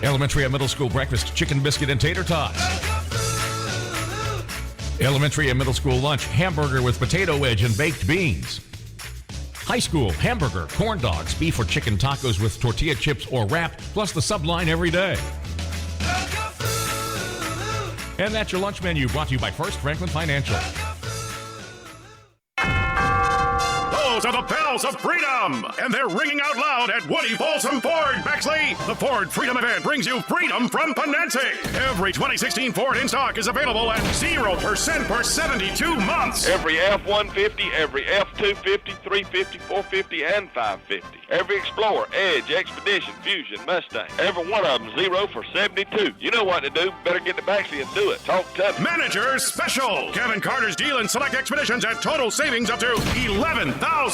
Elementary and middle school breakfast, chicken biscuit and tater tots. Elementary and middle school lunch, hamburger with potato wedge and baked beans. High school, hamburger, corn dogs, beef or chicken tacos with tortilla chips or wrap, plus the subline every day. And that's your lunch menu, brought to you by First Franklin Financial. Those are the bells of freedom, and they're ringing out loud at Woody Folsom Ford, Bexley. The Ford Freedom event brings you freedom from financing. Every 2016 Ford in stock is available at 0% for 72 months. Every F-150, every F-250, 350, 450, and 550. Every Explorer, Edge, Expedition, Fusion, Mustang. Every one of them 0 for 72. You know what to do. Better get to Bexley and do it. Talk tough. Manager's Special. Kevin Carter's deal in select Expeditions at total savings up to $11,000.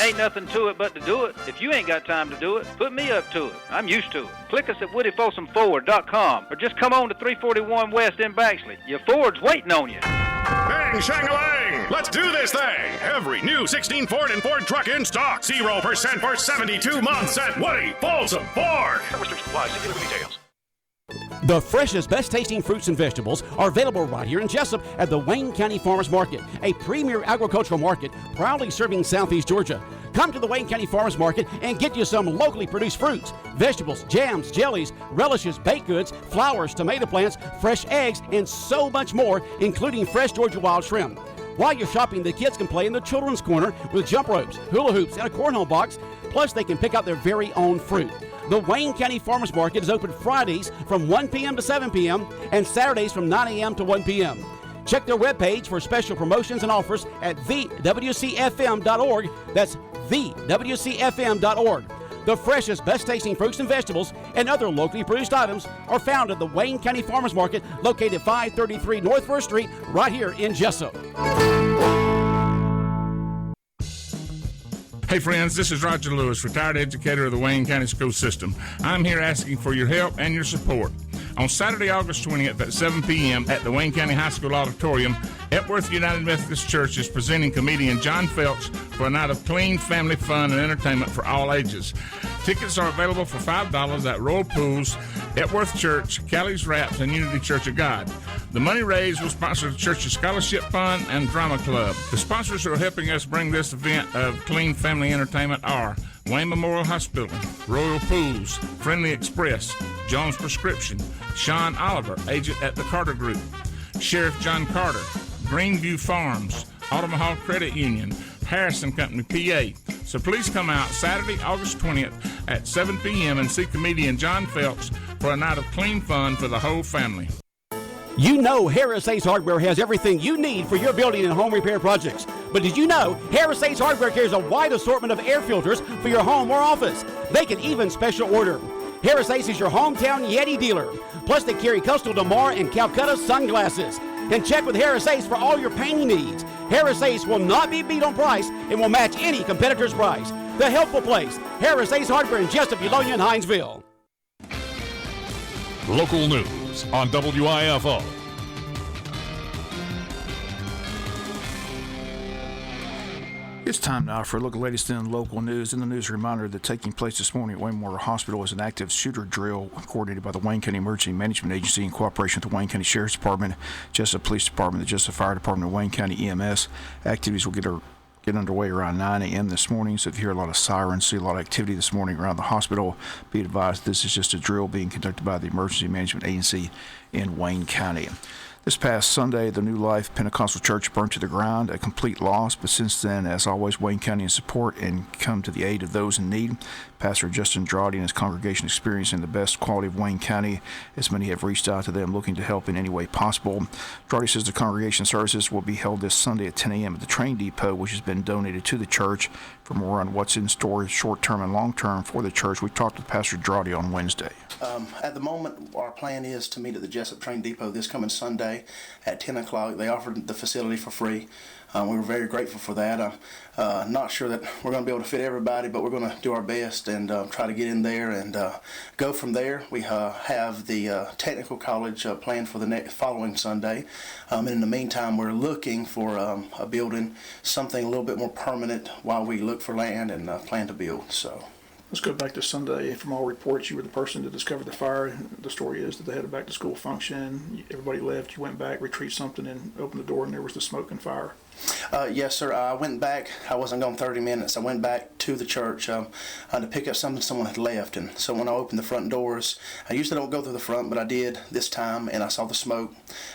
Ain't nothing to it but to do it. If you ain't got time to do it, put me up to it. I'm used to it. Click us at WoodyFolsomFord.com or just come on to 341 West in Baxley. Your Ford's waiting on you. Bang, shang-a-lang! Let's do this thing! Every new 16 Ford and Ford truck in stock. 0% for 72 months at Woody Folsom Ford. Some restrictions apply. See dealer for details. The freshest, best-tasting fruits and vegetables are available right here in Jessup at the Wayne County Farmers Market, a premier agricultural market proudly serving Southeast Georgia. Come to the Wayne County Farmers Market and get you some locally produced fruits, vegetables, jams, jellies, relishes, baked goods, flowers, tomato plants, fresh eggs, and so much more, including fresh Georgia wild shrimp. While you're shopping, the kids can play in the children's corner with jump ropes, hula hoops, and a cornhole box. Plus, they can pick out their very own fruit. The Wayne County Farmers Market is open Fridays from 1 p.m. to 7 p.m. and Saturdays from 9 a.m. to 1 p.m. Check their webpage for special promotions and offers at thewcfm.org. That's thewcfm.org. The freshest, best-tasting fruits and vegetables and other locally produced items are found at the Wayne County Farmers Market, located at 533 North 1st Street, right here in Jessup. Hey friends, this is Roger Lewis, retired educator of the Wayne County School System. I'm here asking for your help and your support. On Saturday, August 20th at 7 p.m. at the Wayne County High School Auditorium, Epworth United Methodist Church is presenting comedian John Felch for a night of clean family fun and entertainment for all ages. Tickets are available for $5 at Royal Pools, Epworth Church, Callie's Wraps, and Unity Church of God. The money raised will sponsor the church's scholarship fund and drama club. The sponsors who are helping us bring this event of clean family entertainment are Wayne Memorial Hospital, Royal Pools, Friendly Express, Jones Prescription, Sean Oliver, agent at the Carter Group, Sheriff John Carter, Greenview Farms, Omaha Credit Union, Harrison Company, PA. So please come out Saturday, August 20th at 7 p.m. and see comedian John Felch for a night of clean fun for the whole family. You know Harris Ace Hardware has everything you need for your building and home repair projects. But did you know Harris Ace Hardware carries a wide assortment of air filters for your home or office? They can even special order. Harris Ace is your hometown Yeti dealer. Plus, they carry Coastal Damar and Calcutta sunglasses. And check with Harris Ace for all your painting needs. Harris Ace will not be beat on price and will match any competitor's price. The helpful place, Harris Ace Hardware in Jessup, Eulonia, and Hinesville. Local news on WIFO. It's time now for a look at the latest in local news. In the news, a reminder that taking place this morning at Wayne Memorial Hospital is an active shooter drill coordinated by the Wayne County Emergency Management Agency in cooperation with the Wayne County Sheriff's Department, Jessup Police Department, the Jessup Fire Department, and Wayne County EMS. Activities will get underway around 9 a.m. this morning. So if you hear a lot of sirens, see a lot of activity this morning around the hospital, be advised this is just a drill being conducted by the Emergency Management Agency in Wayne County. This past Sunday, the New Life Pentecostal Church burned to the ground, a complete loss, but since then, as always, Wayne County in support and come to the aid of those in need. Pastor Justin Andrade and his congregation experiencing the best quality of Wayne County, as many have reached out to them looking to help in any way possible. Andrade says the congregation services will be held this Sunday at 10 a.m. at the train depot, which has been donated to the church. For more on what's in store short-term and long-term for the church, we talked with Pastor Andrade on Wednesday. At the moment, our plan is to meet at the Jessup train depot this coming Sunday at 10 o'clock. They offered the facility for free. We were very grateful for that. Not sure that we're going to be able to fit everybody, but we're going to do our best and try to get in there and go from there. We have the technical college planned for the following Sunday. And in the meantime, we're looking for a building, something a little bit more permanent while we look for land and plan to build. So. Let's go back to Sunday. From all reports, you were the person that discovered the fire. The story is that they had a back-to-school function. Everybody left. You went back, retrieved something, and opened the door, and there was the smoke and fire. Yes, sir. I went back. I wasn't gone 30 minutes. I went back to the church to pick up something someone had left. And so when I opened the front doors, I usually don't go through the front, but I did this time, and I saw the smoke.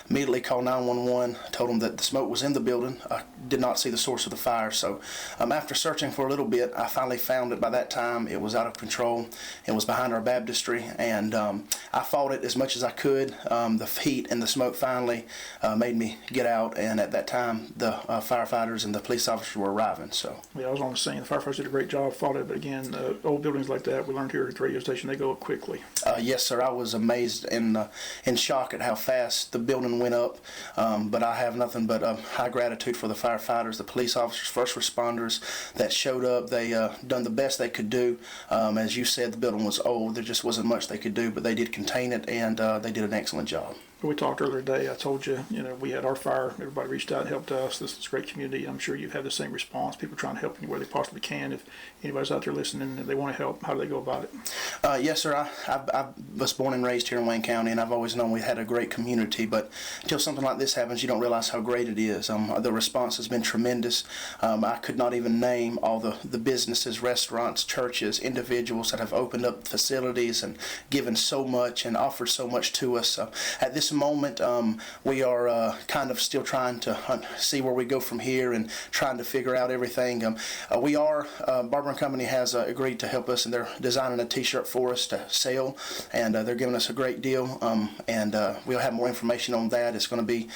Immediately called 911, told them that the smoke was in the building. I did not see the source of the fire. So after searching for a little bit, I finally found it. By that time, it was out of control. It was behind our baptistry, and I fought it as much as I could. The heat and the smoke finally made me get out, and at that time, the firefighters and the police officers were arriving. So yeah, I was on the scene. The firefighters did a great job, fought it, but again, old buildings like that, we learned here at the radio station, they go up quickly. Yes, sir. I was amazed and in shock at how fast the building went up, but I have nothing but high gratitude for the firefighters, the police officers, first responders that showed up. They done the best they could do. As you said, the building was old. There just wasn't much they could do, but they did contain it, and they did an excellent job. We talked earlier today. I told you, we had our fire. Everybody reached out and helped us. This is a great community. I'm sure you've had the same response. People trying to help any way they possibly can. If anybody's out there listening and they want to help, how do they go about it? Yes, sir. I was born and raised here in Wayne County, and I've always known we had a great community. But until something like this happens, you don't realize how great it is. The response has been tremendous. I could not even name all the businesses, restaurants, churches, individuals that have opened up facilities and given so much and offered so much to us. At this moment, we are kind of still trying to see where we go from here and trying to figure out everything. Barber & Company has agreed to help us, and they're designing a t-shirt for us to sell, and they're giving us a great deal, and we'll have more information on that. It's going to be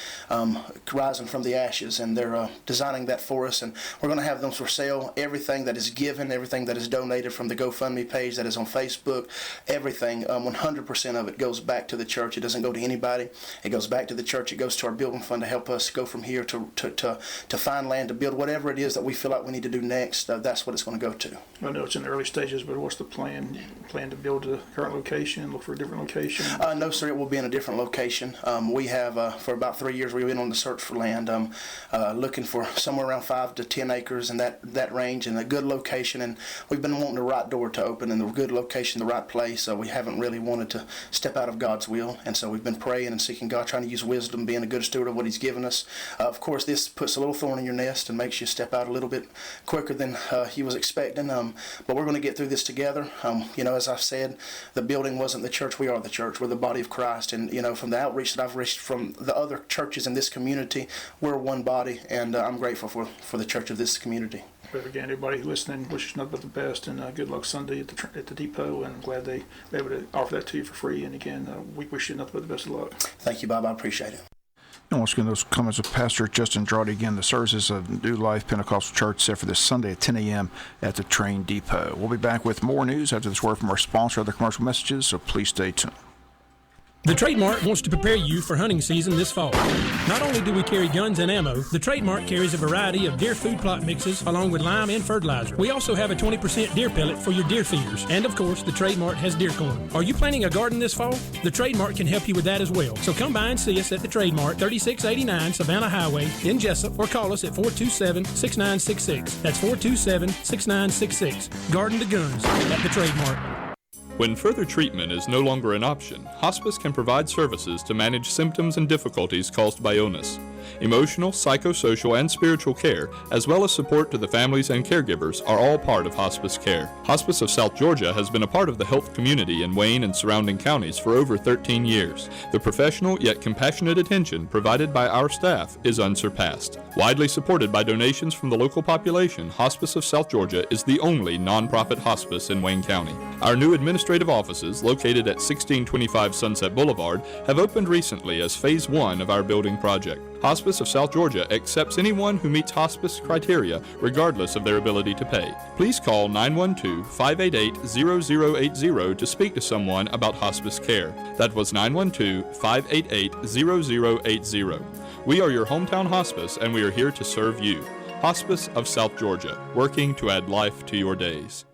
Rising from the Ashes, and they're designing that for us, and we're going to have them for sale. Everything that is given, everything that is donated from the GoFundMe page that is on Facebook, everything, 100% of it goes back to the church. It doesn't go to anybody. It goes back to the church. It goes to our building fund to help us go from here to find land to build whatever it is that we feel like we need to do next. That's what it's going to go to. I know it's in the early stages, but what's the plan? Plan to build a current location, look for a different location? No, sir. It will be in a different location. We have, for about 3 years, we've been on the search for land, looking for somewhere around 5 to 10 acres in that range, and a good location. And we've been wanting the right door to open in the good location, the right place. We haven't really wanted to step out of God's will, and so we've been praying and seeking God, trying to use wisdom, being a good steward of what He's given us. Of course, this puts a little thorn in your nest and makes you step out a little bit quicker than you was expecting. But we're going to get through this together. As I've said, the building wasn't the church. We are the church. We're the body of Christ. And from the outreach that I've reached from the other churches in this community, we're one body, and I'm grateful for the church of this community. But again, everybody listening, wishes nothing but the best, and good luck Sunday at the depot, and I'm glad they were able to offer that to you for free. And again, we wish you nothing but the best of luck. Thank you, Bob. I appreciate it. And once again, those comments of Pastor Justin Drawdy. Again, the services of New Life Pentecostal Church set for this Sunday at 10 a.m. at the train depot. We'll be back with more news after this word from our sponsor, other commercial messages, so please stay tuned. The Trademark wants to prepare you for hunting season this fall. Not only do we carry guns and ammo, the Trademark carries a variety of deer food plot mixes along with lime and fertilizer. We also have a 20% deer pellet for your deer feeders. And of course, the Trademark has deer corn. Are you planting a garden this fall? The Trademark can help you with that as well. So come by and see us at the Trademark, 3689 Savannah Highway in Jessup, or call us at 427-6966. That's 427-6966. Garden to guns at the Trademark. When further treatment is no longer an option, hospice can provide services to manage symptoms and difficulties caused by illness. Emotional, psychosocial, and spiritual care, as well as support to the families and caregivers, are all part of hospice care. Hospice of South Georgia has been a part of the health community in Wayne and surrounding counties for over 13 years. The professional yet compassionate attention provided by our staff is unsurpassed. Widely supported by donations from the local population, Hospice of South Georgia is the only nonprofit hospice in Wayne County. Our new administrative offices, located at 1625 Sunset Boulevard, have opened recently as Phase 1 of our building project. Hospice of South Georgia accepts anyone who meets hospice criteria, regardless of their ability to pay. Please call 912-588-0080 to speak to someone about hospice care. That was 912-588-0080. We are your hometown hospice, and we are here to serve you. Hospice of South Georgia, working to add life to your days.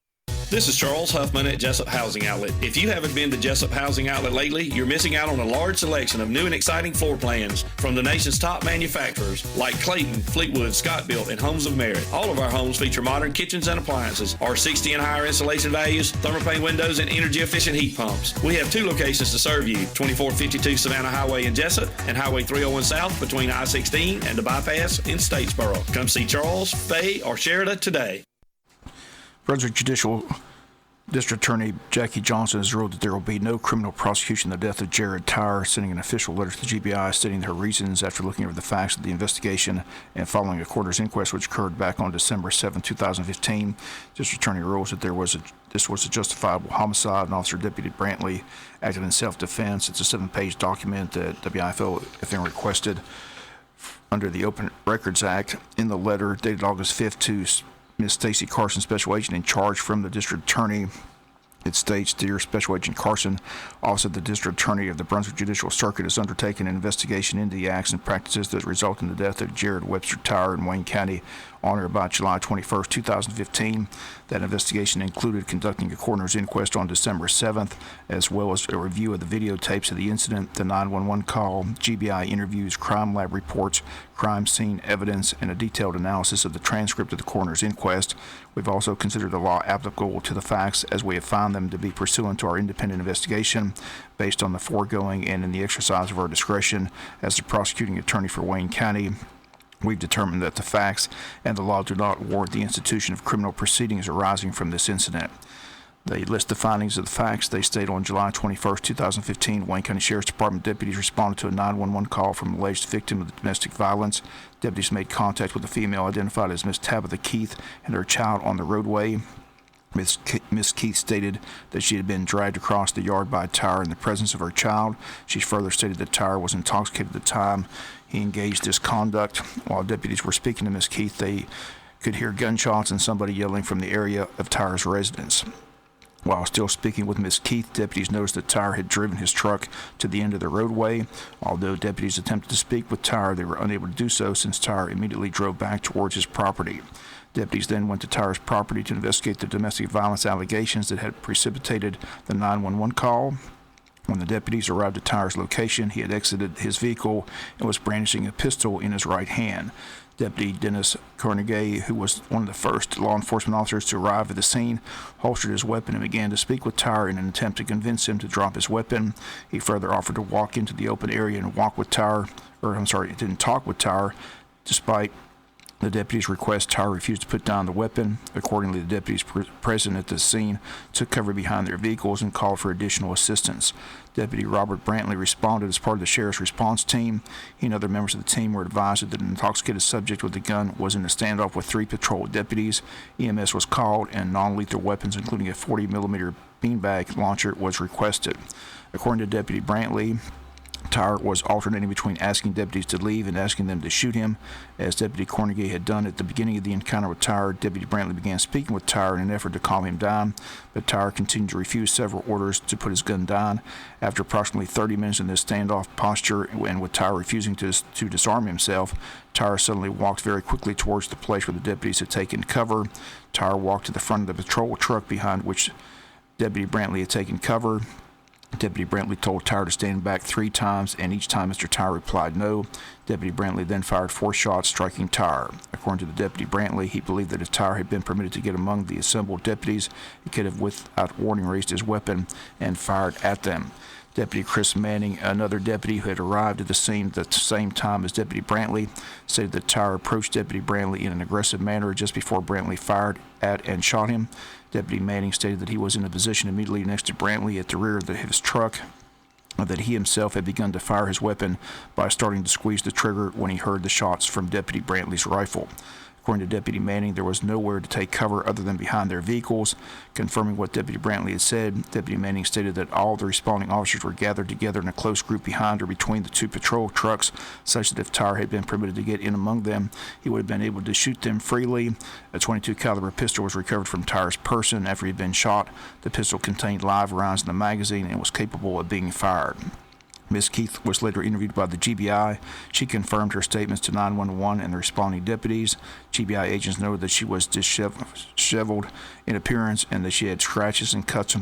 This is Charles Huffman at Jessup Housing Outlet. If you haven't been to Jessup Housing Outlet lately, you're missing out on a large selection of new and exciting floor plans from the nation's top manufacturers like Clayton, Fleetwood, Scott-Built, and Homes of Merit. All of our homes feature modern kitchens and appliances, R60 and higher insulation values, thermopane windows, and energy-efficient heat pumps. We have 2 locations to serve you, 2452 Savannah Highway in Jessup and Highway 301 South between I-16 and the bypass in Statesboro. Come see Charles, Faye, or Sheridan today. Brunswick Judicial District Attorney Jackie Johnson has ruled that there will be no criminal prosecution of the death of Jared Tyre, sending an official letter to the GBI stating her reasons after looking over the facts of the investigation and following a coroner's inquest which occurred back on December 7, 2015. District Attorney rules that this was a justifiable homicide, and Officer Deputy Brantley acted in self-defense. It's a 7-page document that WIFO requested under the Open Records Act. In the letter dated August 5th to Ms. Stacy Carson, Special Agent in charge from the District Attorney, it states, Dear Special Agent Carson, Office of the District Attorney of the Brunswick Judicial Circuit has undertaken an investigation into the acts and practices that result in the death of Jared Webster Tyre in Wayne County on or about July 21, 2015. That investigation included conducting a coroner's inquest on December 7th, as well as a review of the videotapes of the incident, the 911 call, GBI interviews, crime lab reports, crime scene evidence, and a detailed analysis of the transcript of the coroner's inquest. We've also considered the law applicable to the facts as we have found them to be pursuant to our independent investigation. Based on the foregoing and in the exercise of our discretion as the prosecuting attorney for Wayne County, we've determined that the facts and the law do not warrant the institution of criminal proceedings arising from this incident. They list the findings of the facts. They state on July 21, 2015, Wayne County Sheriff's Department deputies responded to a 911 call from an alleged victim of domestic violence. Deputies made contact with a female identified as Miss Tabitha Keith and her child on the roadway. Miss Keith stated that she had been dragged across the yard by Tyre in the presence of her child. She further stated that Tyre was intoxicated at the time he engaged this conduct. While deputies were speaking to Miss Keith, they could hear gunshots and somebody yelling from the area of Tyre's residence. While still speaking with Miss Keith, deputies noticed that Tyre had driven his truck to the end of the roadway. Although deputies attempted to speak with Tyre, they were unable to do so since Tyre immediately drove back towards his property. Deputies then went to Tyre's property to investigate the domestic violence allegations that had precipitated the 911 call. When the deputies arrived at Tyre's location, he had exited his vehicle and was brandishing a pistol in his right hand. Deputy Dennis Carnegie, who was one of the first law enforcement officers to arrive at the scene, holstered his weapon and began to speak with Tyre in an attempt to convince him to drop his weapon. He further offered to walk into the open area and didn't talk with Tyre. Despite the deputy's request, Tyre refused to put down the weapon. Accordingly, the deputies present at the scene took cover behind their vehicles and called for additional assistance. Deputy Robert Brantley responded as part of the sheriff's response team. He and other members of the team were advised that an intoxicated subject with a gun was in a standoff with 3 patrol deputies. EMS was called and non-lethal weapons, including a 40-millimeter beanbag launcher, was requested. According to Deputy Brantley, Tyre was alternating between asking deputies to leave and asking them to shoot him. As Deputy Carnegie had done at the beginning of the encounter with Tyre, Deputy Brantley began speaking with Tyre in an effort to calm him down, but Tyre continued to refuse several orders to put his gun down. After approximately 30 minutes in this standoff posture, and with Tyre refusing to disarm himself, Tyre suddenly walked very quickly towards the place where the deputies had taken cover. Tyre walked to the front of the patrol truck behind which Deputy Brantley had taken cover. Deputy Brantley told Tyre to stand back 3 times, and each time Mr. Tyre replied no. Deputy Brantley then fired 4 shots, striking Tyre. According to the Deputy Brantley, he believed that if Tyre had been permitted to get among the assembled deputies, he could have without warning raised his weapon and fired at them. Deputy Chris Manning, another deputy who had arrived at the scene at the same time as Deputy Brantley, said that Tyre approached Deputy Brantley in an aggressive manner just before Brantley fired at and shot him. Deputy Manning stated that he was in a position immediately next to Brantley at the rear of his truck, that he himself had begun to fire his weapon by starting to squeeze the trigger when he heard the shots from Deputy Brantley's rifle. According to Deputy Manning, there was nowhere to take cover other than behind their vehicles. Confirming what Deputy Brantley had said, Deputy Manning stated that all the responding officers were gathered together in a close group behind or between the 2 patrol trucks, such that if Tyre had been permitted to get in among them, he would have been able to shoot them freely. A .22 caliber pistol was recovered from Tyre's person after he had been shot. The pistol contained live rounds in the magazine and was capable of being fired. Ms. Keith was later interviewed by the GBI. She confirmed her statements to 911 and the responding deputies. GBI agents noted that she was disheveled in appearance and that she had scratches and cuts on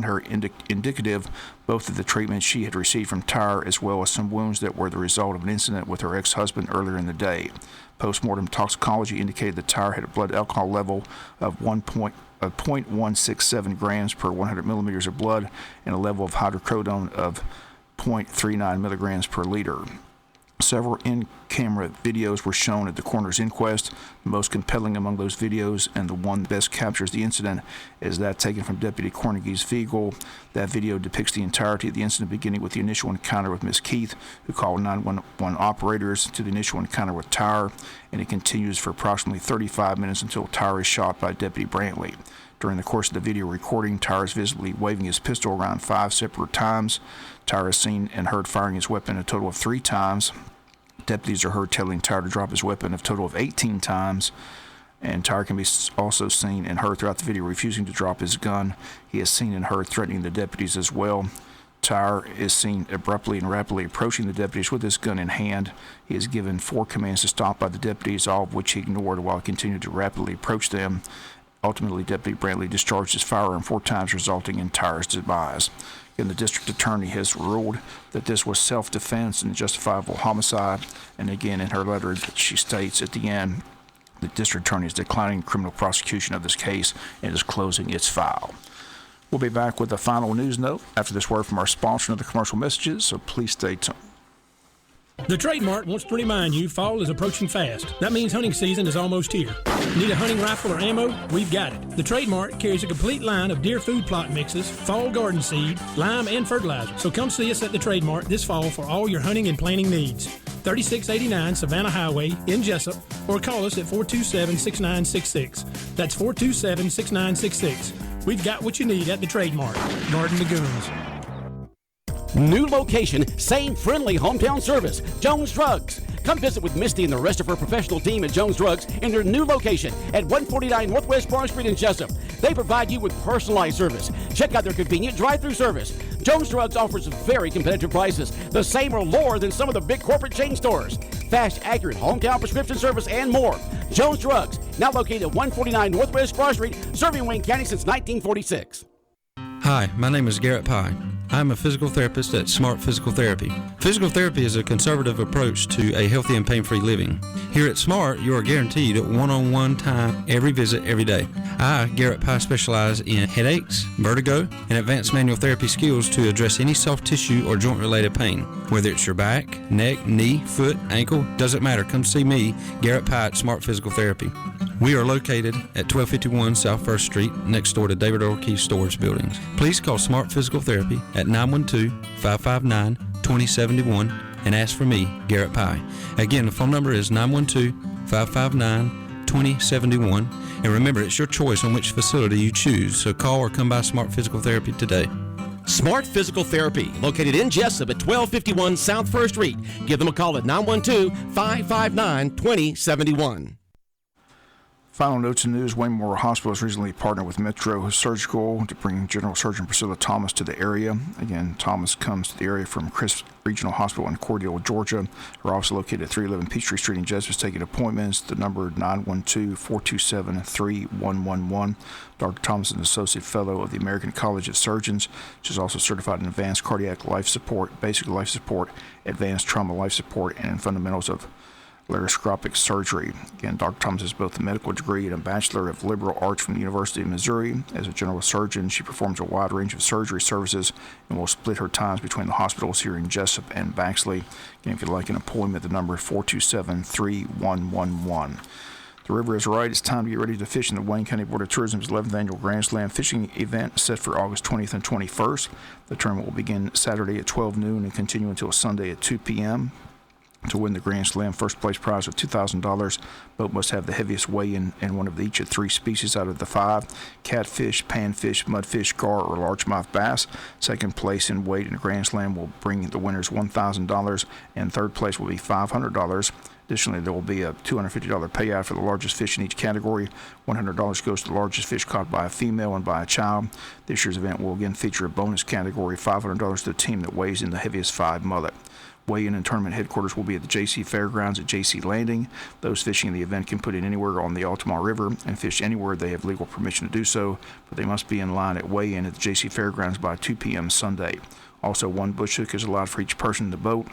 her indicative both of the treatment she had received from Tyre as well as some wounds that were the result of an incident with her ex-husband earlier in the day. Postmortem toxicology indicated that Tyre had a blood alcohol level of 0.167 grams per 100 millimeters of blood and a level of hydrocodone of 0.39 milligrams per liter. Several in-camera videos were shown at the coroner's inquest. The most compelling among those videos, and the one that best captures the incident, is that taken from Deputy Cornegie's vehicle. That video depicts the entirety of the incident, beginning with the initial encounter with Ms. Keith, who called 911 operators, to the initial encounter with Tyre, and it continues for approximately 35 minutes until Tyre is shot by Deputy Brantley. During the course of the video recording, Tyre is visibly waving his pistol around 5 separate times. Tyre is seen and heard firing his weapon a total of 3 times. Deputies are heard telling Tyre to drop his weapon a total of 18 times. And Tyre can be also seen and heard throughout the video refusing to drop his gun. He is seen and heard threatening the deputies as well. Tyre is seen abruptly and rapidly approaching the deputies with his gun in hand. He is given 4 commands to stop by the deputies, all of which he ignored while he continued to rapidly approach them. Ultimately, Deputy Brantley discharged his firearm 4 times, resulting in Tyre's demise. And the district attorney has ruled that this was self-defense and justifiable homicide. And again, in her letter, she states at the end, the district attorney is declining criminal prosecution of this case and is closing its file. We'll be back with a final news note after this word from our sponsor and other commercial messages, so please stay tuned. The Trademark wants to remind you fall is approaching fast. That means hunting season is almost here. Need a hunting rifle or ammo? We've got it. The Trademark carries a complete line of deer food plot mixes, fall garden seed, lime, and fertilizer. So come see us at the Trademark this fall for all your hunting and planting needs. 3689 Savannah Highway in Jessup, or call us at 427-6966. That's 427-6966. We've got what you need at the Trademark. Garden Lagoons. New location, same friendly hometown service. Jones Drugs. Come visit with Misty and the rest of her professional team at Jones Drugs in their new location at 149 Northwest Broad Street in Jessup. They provide you with personalized service. Check out their convenient drive-through service. Jones Drugs offers very competitive prices, the same or lower than some of the big corporate chain stores. Fast, accurate hometown prescription service and more. Jones Drugs, now located at 149 Northwest Broad Street, serving Wayne County since 1946. Hi, my name is Garrett Pye. I'm a physical therapist at Smart Physical Therapy. Physical therapy is a conservative approach to a healthy and pain-free living. Here at Smart, you are guaranteed one-on-one time every visit, every day. I, Garrett Pye, specialize in headaches, vertigo, and advanced manual therapy skills to address any soft tissue or joint-related pain. Whether it's your back, neck, knee, foot, ankle, doesn't matter. Come see me, Garrett Pye at Smart Physical Therapy. We are located at 1251 South 1st Street, next door to David Orkey Storage Buildings. Please call Smart Physical Therapy at 912-559-2071 and ask for me, Garrett Pye. Again, the phone number is 912-559-2071. And remember, it's your choice on which facility you choose, so call or come by Smart Physical Therapy today. Smart Physical Therapy, located in Jessup at 1251 South 1st Street. Give them a call at 912-559-2071. Final notes and news. Wayne Memorial Hospital has recently partnered with Metro Surgical to bring General Surgeon Priscilla Thomas to the area. Again, Thomas comes to the area from Crisp Regional Hospital in Cordele, Georgia. Her office located at 311 Peachtree Street in Jessup is taking appointments. The number 912-427-3111. Dr. Thomas is an Associate Fellow of the American College of Surgeons. She's also certified in advanced cardiac life support, basic life support, advanced trauma life support, and in fundamentals of laparoscopic surgery. Again, Dr. Thomas has both a medical degree and a Bachelor of Liberal Arts from the University of Missouri. As a general surgeon, she performs a wide range of surgery services and will split her times between the hospitals here in Jessup and Baxley. Again, if you'd like an appointment, the number is 427-3111. The river is right. It's time to get ready to fish in the Wayne County Board of Tourism's 11th Annual Grand Slam Fishing Event set for August 20th and 21st. The tournament will begin Saturday at 12 noon and continue until Sunday at 2 p.m. To win the Grand Slam first place prize of $2,000, boat must have the heaviest weigh-in in one of each of 3 species out of the 5: catfish, panfish, mudfish, gar, or largemouth bass. Second place in weight in the Grand Slam will bring the winners $1,000, and third place will be $500. Additionally, there will be a $250 payout for the largest fish in each category. $100 goes to the largest fish caught by a female and by a child. This year's event will again feature a bonus category, $500 to the team that weighs in the heaviest 5 mullet. Weigh-in and tournament headquarters will be at the JC Fairgrounds at JC Landing. Those fishing the event can put in anywhere on the Altamar River and fish anywhere they have legal permission to do so, but they must be in line at weigh-in at the JC Fairgrounds by 2 p.m. Sunday. Also, 1 bush hook is allowed for each person in the boat,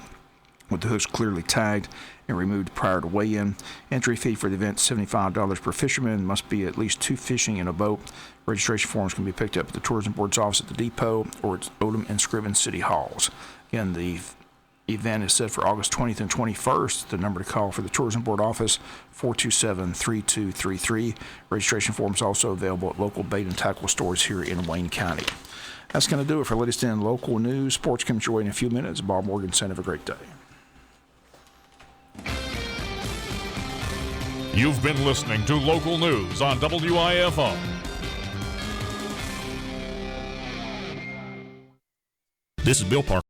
with the hooks clearly tagged and removed prior to weigh-in. Entry fee for the event is $75 per fisherman. Must be at least 2 fishing in a boat. Registration forms can be picked up at the Tourism Board's office at the depot or at Odom and Scriven City Halls. Again, the event is set for August 20th and 21st. The number to call for the Tourism Board office, 427-3233. Registration forms also available at local bait and tackle stores here in Wayne County. That's going to do it for latest in local news. Sports comes your way in a few minutes. Bob Morganson, have a great day. You've been listening to local news on WIFO. This is Bill Parker.